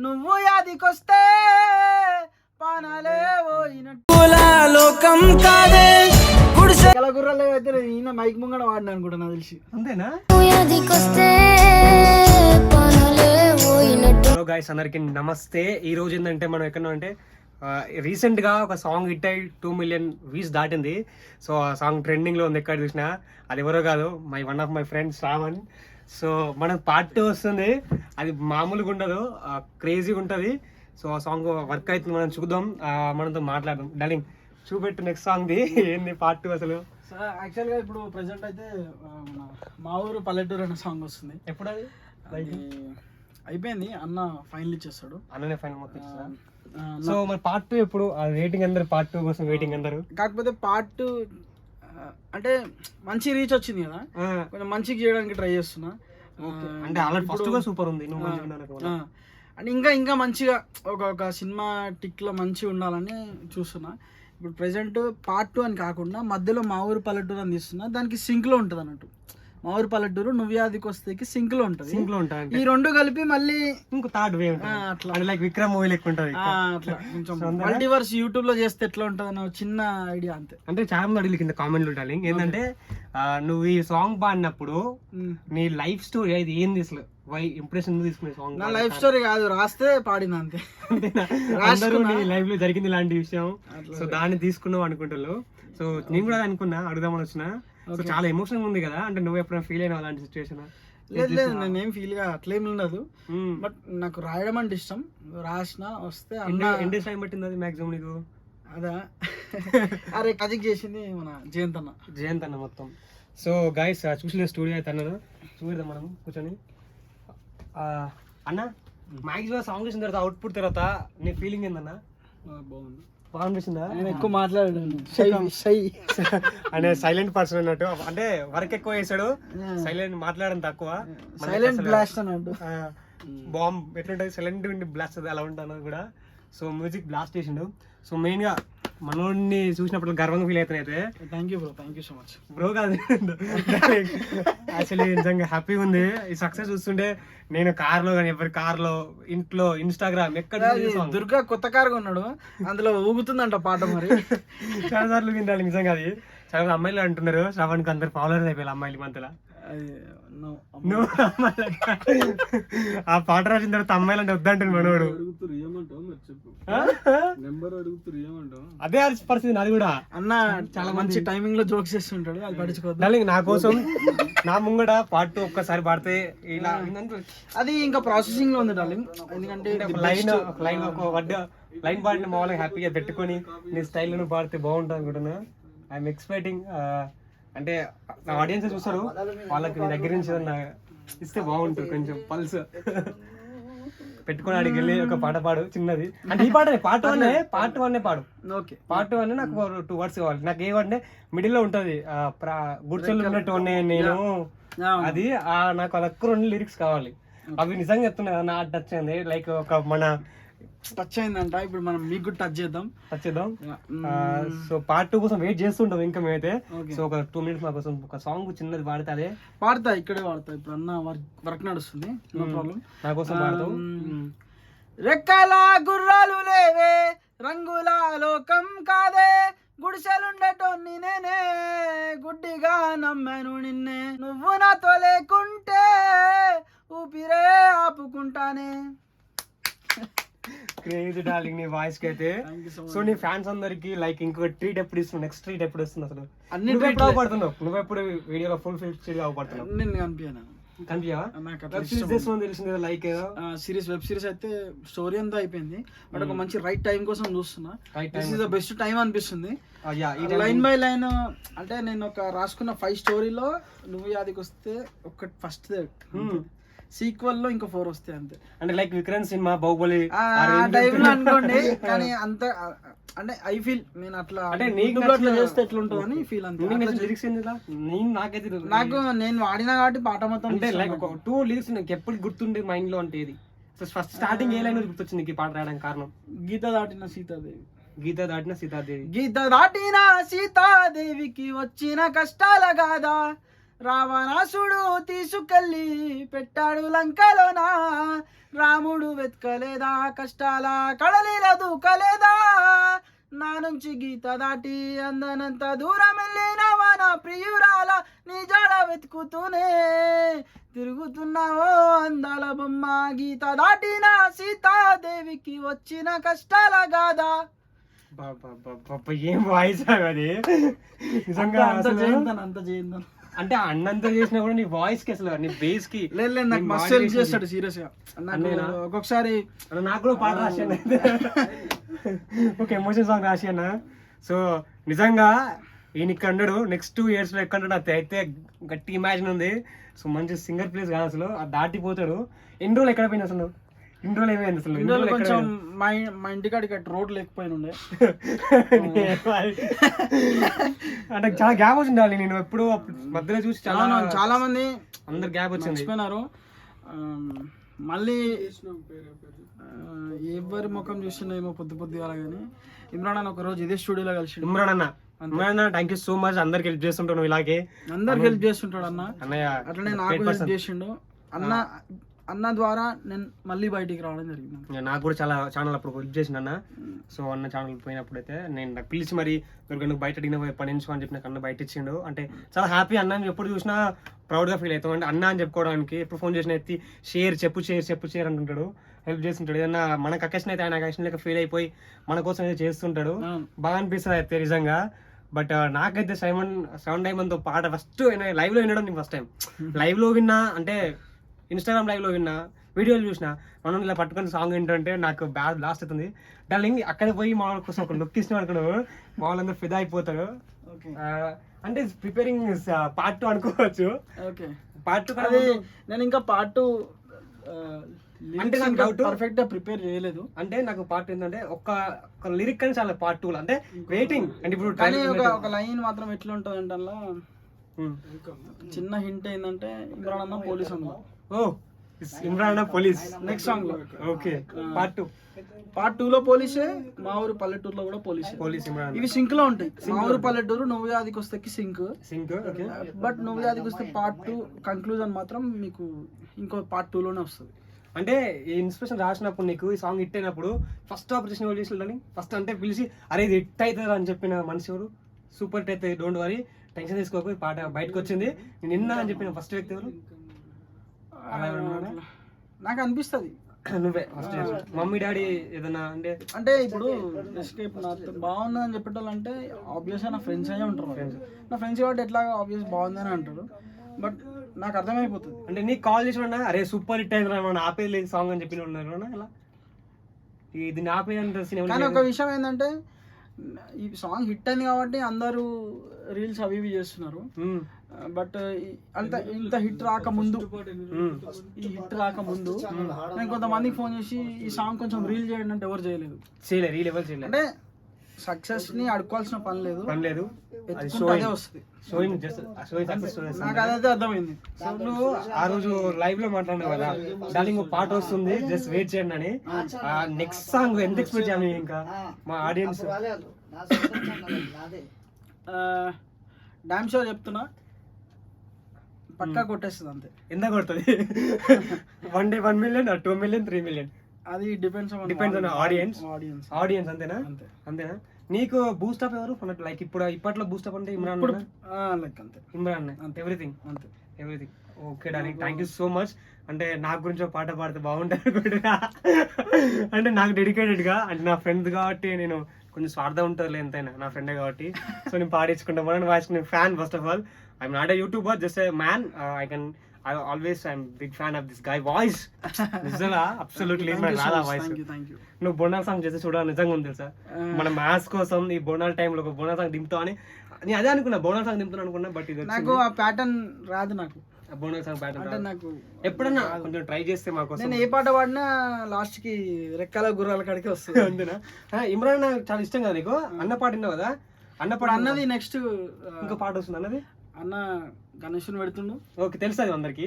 నువ్వు యాదికొస్తే పానాలే పోయినట్టు లోకం కాదే గుడిసె గుర్రాలు అయితే ఈయన మైక్ ముంగడ వాడినా అనుకుంటా నాకు తెలిసి. అంతేనా? హలో గైస్, అందరికి నమస్తే. ఈ రోజు ఏంటంటే మనం ఎక్కడ అంటే రీసెంట్గా ఒక సాంగ్ హిట్ అయ్యి 2 మిలియన్ వ్యూస్ దాటింది. సో ఆ సాంగ్ ట్రెండింగ్లో ఉంది ఎక్కడ చూసినా. అది ఎవరో కాదు, one of my friends Shravan. So మనకు పార్ట్ 2 వస్తుంది. అది మామూలుగా ఉండదు, క్రేజీగా ఉంటుంది. సో ఆ సాంగ్ వర్క్ అవుతుంది, మనం చూద్దాం, మనతో మాట్లాడదాం. డార్లింగ్ చూపెట్టు నెక్స్ట్ సాంగ్ది ఏంది పార్ట్ 2 అసలు. యాక్చువల్గా ఇప్పుడు ప్రెసెంట్ అయితే మా ఊరు పల్లెటూరు అనే సాంగ్ వస్తుంది. ఎప్పుడు అది అయిపోయింది, అన్న ఫైనల్ ఇచ్చేస్తాడు. అన్ననే ఫైనల్ మొత్తం ఇచ్చేస్తాడు. సో మరి పార్ట్ 2 ఎప్పుడు? వెయిటింగ్ అందరు పార్ట్ 2 కోసం వెయిటింగ్ అందరు. కాకపోతే పార్ట్ 2 అంటే మంచి రీచ్ వచ్చింది కదా, కొంచెం మంచిగా చేయడానికి ట్రై చేస్తున్నా. అంటే ఆల్రెడీ ఫస్ట్ గా సూపర్ ఉంది, అంటే ఇంకా మంచిగా ఒక సినిమా టిక్ లో మంచిగా ఉండాలని చూస్తున్నా. ఇప్పుడు ప్రెసెంట్ పార్ట్ 2 అని కాకుండా మధ్యలో మా ఊరు పల్లెటూరు అని తీస్తున్నా. దానికి సింక్ లో ఉంటుంది అన్నట్టు. మా ఊరు పల్లెటూరు నువ్వు యాదికి వస్తేకి సింక్ లో ఉంటుంది. ఈ రెండు కలిపి మళ్ళీ ఇంకో థర్డ్ వే అట్లా, లైక్ విక్రమ్ మూవీ లెక్క ఉంటుంది. అట్లా కొంచెం మల్టీవర్స్ యూట్యూబ్ లో చేస్తే ఎట్లా ఉంటుంది అన్న చిన్న ఐడియా అంతే. అంటే చాలా మంది అడిగి కింద కామెంట్లు ఉండాలి ఏంటంటే నువ్వు ఈ సాంగ్ పాడినప్పుడు నీ లైఫ్ స్టోరీ అది ఏంది అసలు, వై ఇంప్రెషన్ తీసుకునే సాంగ్? నా లైఫ్ స్టోరీ కాదు, రాస్తే పాడిన అంతే. అందరూ నీ లైఫ్ లో జరిగింది ఇలాంటి విషయం, సో దాన్ని తీసుకున్నావు అనుకుంటారు. సో నేను కూడా అనుకున్నా, అడుగుదామని వచ్చిన. సో చాలా ఎమోషన్ ఉంది కదా, అంటే నువ్వు ఎప్పుడైనా ఫీల్ అయినా అలాంటి సిచ్యువేషన్? లేదు, నేనేం ఫీల్ గా అట్లేం ఉండదు. బట్ నాకు రాయడం అంటే ఇష్టం. రాసిన వస్తే ఎన్ని టైం పట్టింది అది మాక్సిమం నీకు? అదా అరే కజిక్ చేసింది మన జయంత్ అన్న మొత్తం. సో గైస్ చూసిన స్టూడియో అయితే అన్నాను, చూద్దాం మనం కూర్చొని. అన్న మాక్సిమం సాంగ్ చేసిన తర్వాత అవుట్పుట్ తర్వాత నీ ఫీలింగ్ ఏందన్నా? బాగుంది, బాగా అనిపిస్తుందా? నేను ఎక్కువ మాట్లాడాను, అంటే సైలెంట్ పర్సన్ అన్నట్టు. అంటే వర్క్ ఎక్కువ చేశాడు, సైలెంట్ మాట్లాడడం తక్కువ. సైలెంట్ బ్లాస్ట్ అన్నట్టు. బాంబ్ ఎట్లుంటుంది, సైలెంట్ ఉండి బ్లాస్ట్ అలా ఉంటుంది కూడా. సో మ్యూజిక్ బ్లాస్ట్ చేసిండు. సో మెయిన్ గా మనోడిని చూసినప్పుడు గర్వంగా ఫీల్ అవుతానైతే. Thank you so much bro. కాదు యాక్చువల్లీ నిజంగా హ్యాపీగా ఉంది ఈ సక్సెస్ చూస్తుంటే. నేను కార్లో కానీ ఎవరి కార్లో, ఇంట్లో, ఇన్స్టాగ్రామ్ ఎక్కడ దుర్గా కొత్త కార్ కొన్నాడు, అందులో ఊగుతుందంట పాట. మరి చాలా సార్లు వింటాలి నిజంగా. అది చాలా అమ్మాయిలు అంటున్నారు శ్రవణ్కి అందరు ఫాలోవర్స్ అయిపోయారు అమ్మాయిలు మధ్యలో. ఆ పాట రాసిన తర్వాత అమ్మాయిలు అంటే వద్దంటుంది మనోడు. అదే పరిస్థితి నాది కూడా. అన్న చాలా మంచి టైమింగ్ లో జోక్స్ చేస్తుంటాడు, అది పడుచుకోవద్దు. నా కోసం నా ముంగడ పార్ట్ 2 ఒక్కసారి పాడితే ఇలా అది ఇంకా ప్రాసెసింగ్ లో ఉంది డార్లింగ్. ఎందుకంటే లైన్ పాడిన మామూలుగా హ్యాపీగా పెట్టుకొని నీ స్టైల్ లో పాడితే బాగుంటుంది అనుకుంటున్నా. I'm expecting. అంటే నా ఆడియన్స్ చూస్తారు, వాళ్ళకి నీ దగ్గర నుంచి ఏదన్నా ఇస్తే బాగుంటుంది. కొంచెం పల్స్ పెట్టుకుని ఆడికి వెళ్ళి ఒక పాట పాడు చిన్నది. అంటే ఈ పాట పార్ట్ 1 పాడు. ఓకే, పార్ట్ 1 నాకు 2 వర్డ్స్ కావాలి. నాకు ఏ వర్డ్ మిడిల్ లో ఉంటది, గుర్చెల్లు ఉన్నట్టు నేను అది నాకు అలా 2 లిరిక్స్ కావాలి. అవి నిజంగా చెప్తున్నా నా టచ్ అయింది, లైక్ ఒక మన టచ్ అయిందంట. ఇప్పుడు మనం మీకు టచ్ చేద్దాం. సో పార్ట్ 2 కోసం వెయిట్ చేస్తుంటాం ఇంకా మేమైతే. సో ఒక 2 మినిట్స్ మా కోసం ఒక సాంగ్ చిన్నది పాడితే అదే పాడతా, ఇక్కడే పాడతా. ఇప్పుడు అన్న వర్క్ నడుస్తుంది, నో ప్రాబ్లం. నా కోసం పాడతాం. రెక్కల గుర్రాలు లేవే, రంగుల లోకం కాదే, గుడిసెలుండటోన్ని నేనే, గుడ్డిగా నమ్మాను నిన్నే, నువ్వు నాతో లేకుంటే ఊపిరే ఆపుకుంటానే. క్రేజీ డార్లింగ్ నీ వాయిస్ కి అయితే. సో నీ ఫ్యాన్స్ అందరికి లైక్ ఇంకొక ట్రీట్ ఎప్పుడు ఇస్తున్నావు? నెక్స్ట్ ట్రీట్ ఎప్పుడు వస్తుంది అసలు? నువ్వు ఎప్పుడు అవపడుతున్నావు? నువ్వు ఎప్పుడు వీడియోలో ఫుల్ ఫిల్ అవపడుతున్నావు? నేను కనిపించాను. తెలిసింది లైక్ సిరీస్, వెబ్ సిరీస్ అయితే స్టోరీ అంతా అయిపోయింది. బట్ ఒక మంచి రైట్ టైం కోసం చూస్తున్నా. This is the best time అనిపిస్తుంది. లైన్ బై లైన్ అంటే నేను ఒక రాసుకున్న 5 స్టోరీలో నువ్వు యాదికి వస్తే ఒక ఫస్ట్ సీక్వెల్ లో ఇంకా 4 వస్తాయి అంతే. అంటే like Vikram cinema, Baahubali type లో అనుకోండి. కానీ అంత అంటే ఐ ఫీల్ నేను అట్లా అంటే అట్లా చేస్తే ఎట్లుంటుందని ఫీల్ అంతే. నాకు నేను వాడినా కాబట్టి పాట మొత్తం అంటే లైక్ 2 లిరిక్స్ నాకు ఎప్పుడు గుర్తుండే మైండ్ లో. అంటే ఇది ఫస్ట్ స్టార్టింగ్ ఏ లైన్ గుర్తొచ్చింది ఈ పాట రాయడానికి కారణం? గీత దాటిన సీతాదేవి, గీత దాటిన సీతాదేవికి వచ్చిన కష్టాల గాదా, రావణాసుడు తీసుకెళ్ళి పెట్టాడు లంకలోనా, రాముడు వెతకలేదా కష్టాల కడలిల దూకలేదా, నా నుంచి గీత దాటి అందనంత దూరం వెళ్ళినవా నా ప్రియురాల, నీ జాడ వెతుకుతూనే తిరుగుతున్నావో అందాల బొమ్మ, గీత దాటిన సీతాదేవికి వచ్చిన కష్టాల గాదా. ఏం వాయిస్ అది నిజంగా అంత చేయిందాను, అంత చేయిందాను. అంటే అన్నంత చేసినా కూడా నీ వాయిస్ కి అసలు నీ బేస్ కి లేదు నాకు మస్తు హెల్ప్ చేస్తాడు సీరియస్ గా. నాకు ఒక్కొక్కసారి నాకు కూడా పాట రాశాను ఒక ఎమోషన్ సాంగ్ రాశాను. సో నిజంగా ఈయన ఇక్కడ నెక్స్ట్ 2 years లో ఎక్కడ అయితే గట్టి ఇమాజిన్ ఉంది. సో మంచి సింగర్ ప్లేస్ కాదు అసలు, అది దాటిపోతాడు. ఎన్ని రోజులు ఎక్కడ పోయినా అసలు, ఇన్ని రోజులు ఏమైంది అసలు? కొంచెం మా ఇంటికాడికి రోడ్ లేకపోయినా ఉండే అంటే చాలా గ్యాప్ వచ్చింది. నేను ఎప్పుడు మధ్యలో చూసి చాలా మంది అందరు గ్యాప్ వచ్చింది మర్చిపోయినారు. మళ్ళీ ఎవరి ముఖం చూస్తున్నాయేమో పొద్దుగా కానీ ఇమ్రాన్ అన్న ఒక రోజు ఇదే స్టూడియోలో కలిసి. ఇమ్రాన్ అన్న థ్యాంక్ యూ సో మచ్. అందరికి హెల్ప్ చేస్తుంటాను, ఇలాగే అందరికి హెల్ప్ చేస్తుంటాడు అన్న. అట్లనే నాకు హెల్ప్ చేసిండు అన్న ద్వారా నేను మళ్ళీ బయటికి రావడం జరిగింది. నాకు కూడా చాలా అప్పుడు హెల్ప్ చేసిండు అన్న. సో అన్న ఛానల్ పోయినప్పుడు అయితే నేను నాకు పిలిచి మరి నువ్వు బయట అడిగిన పని అని చెప్పి నాకు అన్న బయట ఇచ్చిండు. అంటే చాలా హ్యాపీ. అన్న ఎప్పుడు చూసినా ప్రౌడ్గా ఫీల్ అవుతాం. అంటే అన్న అని చెప్పుకోవడానికి ఎప్పుడు ఫోన్ చేసిన ఎత్తి షేర్ అంటుంటాడు, హెల్ప్ చేస్తుంటాడు. ఏదన్నా మనకు అకేషన్ అయితే ఆయన అకేషన్ లేక ఫీల్ అయిపోయి మన కోసం అయితే చేస్తుంటాడు. బాగా అనిపిస్తుంది అయితే నిజంగా. బట్ నాకైతే సెవెన్ డైమండ్తో పాట ఫస్ట్ లైవ్లో వినడం నేను ఫస్ట్ టైం లైవ్లో విన్నా. అంటే ఇన్స్టాగ్రామ్ లైవ్లో విన్నా, వీడియోలు చూసిన, మనం ఇలా పట్టుకొని సాంగ్ ఏంటంటే నాకు బ్యాడ్ లాస్ట్ అవుతుంది. డార్లింగ్ అక్కడ పోయి మా వాళ్ళ కోసం ఒక లుక్ ఇస్తున్నాం అనుకున్నావు, మా వాళ్ళందరూ ఫిదా అయిపోతారు. అంటే ప్రిపేరింగ్ పార్ట్ 2 అనుకోవచ్చు. పార్ట్ 2 నేను ఇంకా పార్ట్ 2 అంటే నాకు డౌట్ పర్ఫెక్ట్ గా ప్రిపేర్ చేయలేదు. అంటే నాకు పార్ట్ ఏంటంటే ఒక లిరిక్ అని చాలా పార్ట్ 2 అంటే వెయిటింగ్. అంటే ఇప్పుడు ఒక లైన్ మాత్రం ఎట్లా ఉంటుంది అంటే అలా చిన్న హింట్ ఏంటంటే ఇమ్రాన్ అన్న పోలీస్ అన్న. ఇమ్రాన్ అన్న పోలీస్ నెక్స్ట్ సాంగ్ లో. ఓకే పార్ట్ 2 లో పోలీసే, మా ఊరు పల్లెటూరులో కూడా పోలీస్ ఇమ్రాన్. ఇవి సింక్ లో ఉంటాయి. మా ఊరు పల్లెటూరు నువ్వు యాదికి వస్తే సింక్. బట్ నువ్వు యాదికి వస్తే పార్ట్ 2 కంక్లూజన్ మాత్రం మీకు ఇంకో పార్ట్ 2 లోనే వస్తుంది. అంటే ఈ ఇన్స్పిరేషన్ రాసినప్పుడు నీకు ఈ సాంగ్ హిట్ అయినప్పుడు ఫస్ట్ ఆపరేషన్ ఎవరు చేసిందని ఫస్ట్ అంటే పిలిచి అరే ఇది హిట్ అవుతుంది అని చెప్పిన మనిషి ఎవరు? సూపర్ హిట్ అవుతుంది, డోంట్ వరీ, టెన్షన్ తీసుకోకపోయి పాట బయటకు వచ్చింది నేను నిన్న అని చెప్పిన ఫస్ట్ వ్యక్తి ఎవరు? నాకు అనిపిస్తుంది నువ్వే ఫస్ట్. మమ్మీ డాడీ ఏదన్నా అంటే ఇప్పుడు ఎస్కేప్ బాగుందని చెప్పేటోళ్ళంటే ఆబ్వియస్గా నా ఫ్రెండ్స్ అయ్యే ఉంటారు. నా ఫ్రెండ్స్ కాబట్టి ఎట్లా ఆబ్వియస్ బాగుందని అంటారు. బట్ నాకు అర్థమైపోతుంది. అంటే నీకు కాల్ చేసి ఉన్నా అరే సూపర్ హిట్ అయింది ఆపేయలేదు సాంగ్ అని చెప్పిన ఉన్నారు అలా ఇది ఆపేది. కానీ ఒక విషయం ఏంటంటే ఈ సాంగ్ హిట్ అయింది కాబట్టి అందరూ రీల్స్ అవి ఇవి చేస్తున్నారు. బట్ ఇంత హిట్ రాకముందు నేను కొంతమందికి ఫోన్ చేసి ఈ సాంగ్ కొంచెం రీల్ చేయండి అంటే ఎవరు చేయలేదు. అంటే సక్సెస్ ని అడుకోవాల్సిన పని లేదు, అదే వస్తుంది. నాకు అదైతే అర్థమైంది. నువ్వు ఆ రోజు లైవ్ లో మాట్లాడినావు కదా, డార్లింగ్ పాట వస్తుంది జస్ట్ వెయిట్ చేయండి అని. నెక్స్ట్ సాంగ్ ఎంత ఎక్స్పెక్ట్ చేయాలి ఇంకా మా ఆడియన్స్? డామ్ షోర్ చెప్తున్నా, పక్కా కొట్టేస్తుంది. అంతే. ఎంత కొడుతుంది? 1 day 1 million, 2 million, 3 million? అది డిపెండ్స్ ఆన్ ఆడియన్స్. అంతేనా? నీకు బూస్ట్ అప్ ఎవరు? లైక్ ఇప్పట్లో బూస్ట్ అప్ అంటే Imran everything. Okay darling, thank you so much. అంటే నాకు గురించి పాట పాడితే బాగుంటుంది అనుకుంటున్నా. అంటే నాకు డెడికేటెడ్గా, అంటే నా ఫ్రెండ్ కాబట్టి నేను కొంచెం స్వార్థం ఉంటుంది ఎంతైనా, నా ఫ్రెండే కాబట్టి. సో నేను పాడించుకుంటాను. మన వాయిస్ నేను fan. First of all I'm not a YouTuber, just a man. I'm big fan of this guy voice. నిజంగా అబ్సల్యూట్లీ రాదా వాయిస్. నువ్వు బోనాల్ సాంగ్ చేసి చూడాలి, నిజంగా ఉంది తెలుసా. మన మ్యాథ్స్ కోసం ఈ బోనాల్ టైంలో ఒక బోనాల్ సాంగ్ దింపుతావు అని నేను అదే అనుకున్నా, బోనాల్ సాంగ్ దింపుతాను అనుకున్నా. బట్ ఇది నాకు ఆ ప్యాటర్న్ రాదు. నాకు బోనాల్ సాంగ్ ప్యాటర్న్ అంటే నాకు ఎప్పుడన్నా కొంచెం ట్రై చేస్తే మాకు. నేను ఏ పాట పాడినా లాస్ట్ కి రెక్కల గుర్రాల కాడికి వస్తుంది. అంతేనా? ఇమ్రాన్ చాలా ఇష్టం కదా నీకు. అన్న పాట విన్నావు కదా? అన్న పాట అన్నది నెక్స్ట్ ఇంకో పాట వస్తుంది. అన్నది అన్న గణేష్ పెడుతుండు. ఓకే, తెలుసు అది అందరికి.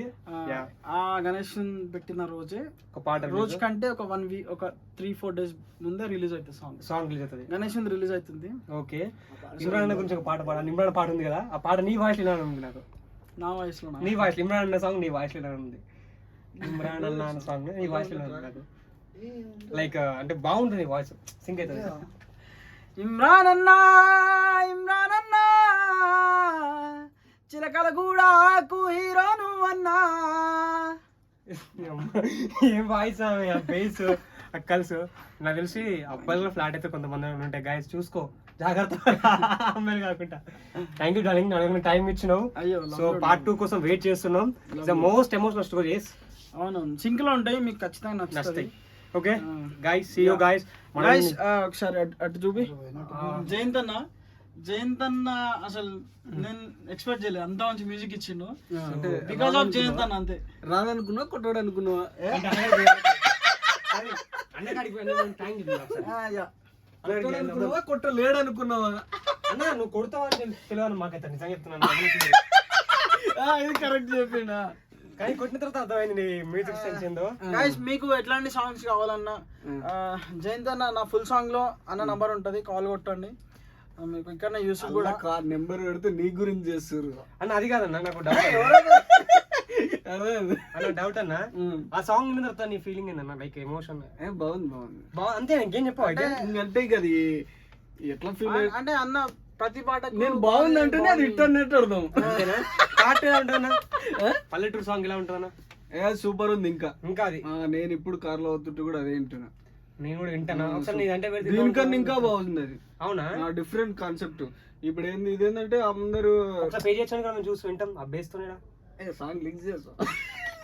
ఆ గణేష్ పెట్టిన రోజే ఒక పాట, రోజు కంటే ఒక 1 week, ఒక 3-4 days ముందే రిలీజ్ అవుతుంది సాంగ్ రిలీజ్ అవుతుంది. గణేష్ రిలీజ్ అవుతుంది. ఓకే, ఇమ్రాన్ గురించి ఒక పాట పాడాలి. ఇమ్రాన్ పాట ఉంది కదా, ఆ పాట నీ వాయిస్ వినాలని ఉంది నాకు. నా వయసులో నీ వాయిస్ ఇమ్రాన్ అన్న సాంగ్ నీ వాయిస్ లో ఉంది. ఇమ్రాన్ అన్న సాంగ్ నీ వాయిస్ లో ఉంది. లైక్ అంటే బాగుంటుంది వాయిస్, సింక్ అవుతుంది. ఇమ్రాన్ అన్నా చిలకల కూడా హీరో నువ్వన్నా. ఏం వాయిస్ బేస్ అక్కల్స్. నాకు తెలిసి అబ్బాయిలో ఫ్లాట్ అయితే కొంతమంది ఉంటాయి. గైస్ చూసుకో జాగ్రత్త, అమ్మాయిలు కాకుండా. థ్యాంక్ యూ డార్లింగ్, నాకు టైం ఇచ్చినావు. సో పార్ట్ 2 కోసం వెయిట్ చేస్తున్నాం. It's the most emotional stories. అవునవును, సింక్ లో ఉంటాయి, మీకు ఖచ్చితంగా నచ్చుతాయి. Okay guys, see you guys. ఒకసారి అటు చూపి. జయంత్ అన్న అసలు నేను ఎక్స్పెక్ట్ చేయలేదు, అంత మంచి మ్యూజిక్ ఇచ్చిండు. బికాస్ ఆఫ్ జయంత్ అన్న అంతే. రాదనుకున్నా కొట్టాడు అనుకున్నావా? కొట్టలేడు అనుకున్నావా? అన్న నువ్వు కొడతావని తెలియదు మాకైతే, నిజంగా చెప్తున్నాను. ఇది కరెక్ట్ చెప్పిండా, కానీ కొట్టిన తర్వాత అర్థమైంది నీ మ్యూజిక్ సెన్స్ ఏందో. గైస్ మీకు ఎట్లాంటి సాంగ్స్ కావాలన్నా జయంత్ అన్న నా ఫుల్ సాంగ్ లో అన్న నంబర్ ఉంటది, కాల్ కొట్టండి. మీకు ఇక్కడ యూస్ఫుల్ కూడా నెంబర్ పెడితే నీ గురించి చేస్తారు అన్న. అది కాదన్న, నాకు డౌట్ అన్న. ఆ సాంగ్ విన్న తర్వాత నీ ఫీలింగ్ ఏందన్న? లైక్ ఎమోషన్ బాగుంది అంతే, ఇంకేం చెప్పావు అయితే? అంటే ఇక అది ఎట్లా ఫీల్ అంటే అన్న ప్రతి పాట నేను బాగుంది అంటేనే అది హిట్ అన్నట్టు అర్థం. పాట ఎలా ఉంటుందన్న? పల్లెటూరు సాంగ్ ఎలా ఉంటుందన్న? సూపర్ ఉంది. ఇంకా అది నేను ఇప్పుడు కార్ లో అవుతుంటే కూడా అదే వింటున్నా. నేను కూడా వింటాను ఒకసారి. నీదంటే దీనికన్నా ఇంకా బాగుంది అది. అవునా? Different concept. ఇప్పుడు ఏంది ఇదేంటంటే అందరూ ఒకసారి పే చేయొచ్చు కదా, మేము చూసి వింటాం. ఆ బేస్ తోనే సాంగ్ లింక్ చేస్తా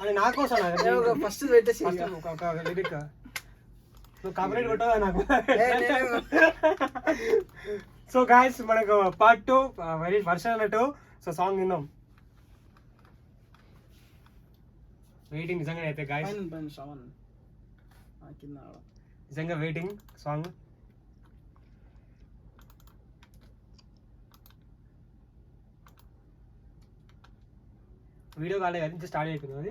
అని నా కోసం ఫస్ట్ పెట్టేసి ఒక లిరిక్ నువ్వు కాపరేట్ కొట్టవా నాకు? సో గాయస్, మనకు పార్ట్ 2 వెరీ వర్షన్ అన్నట్టు. సో సాంగ్ విన్నాం, వెయిటింగ్ నిజంగా అయితే గాయస్, నిజంగా వెయిటింగ్ సాంగ్. వీడియో కాలే కదా, స్టార్ట్ అయిపోయింది అది.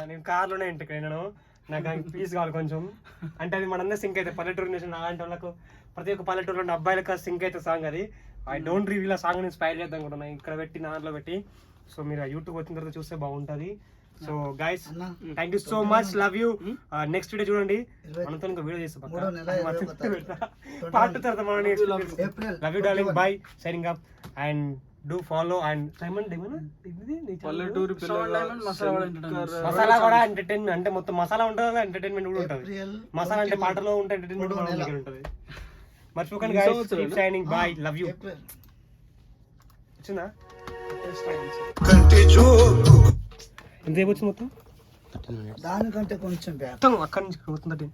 నేను కార్లోనే ఇంటికి నేను నాకు పీస్ కావాలి కొంచెం. అంటే అది మనందరూ సింక్ అయితే పల్లెటూరు నుంచి అలాంటి వాళ్ళకు, ప్రతి ఒక్క పల్లెటూరులో ఉన్న అబ్బాయిలకు సింక్ అయితే సాంగ్ అది. ఐ డోంట్ రివీల్ ఆ సాంగ్ ఇన్స్పైర్ చేద్దాం అనుకుంటున్నాను, ఇక్కడ పెట్టి దాంట్లో పెట్టి. సో మీరు ఆ యూట్యూబ్ వచ్చిన తర్వాత చూస్తే బాగుంటుంది. So guys, thank you so much, love you. Next video చూడండి, మనతో ఇంకా వీడియో చేస్తాం పార్ట్ తర్వాత మనం. Love you darling, by, signing up. And do follow and పల్లెటూరు మసాలా కూడా ఎంటర్టైన్మెంట్. అంటే మొత్తం మసాలా ఉంటుంది, ఎంటర్టైన్మెంట్ కూడా ఉంటుంది. మసాలా అంటే పాటలో ఉంటే ఎంటర్టైన్మెంట్ ఉంటుంది. మర్చిపోకండి guys, keep shining, by, love you. వచ్చిందా ఎంతసేపు వచ్చింది మొత్తం? దానికంటే కొంచెం మొత్తం అక్కడి నుంచి 13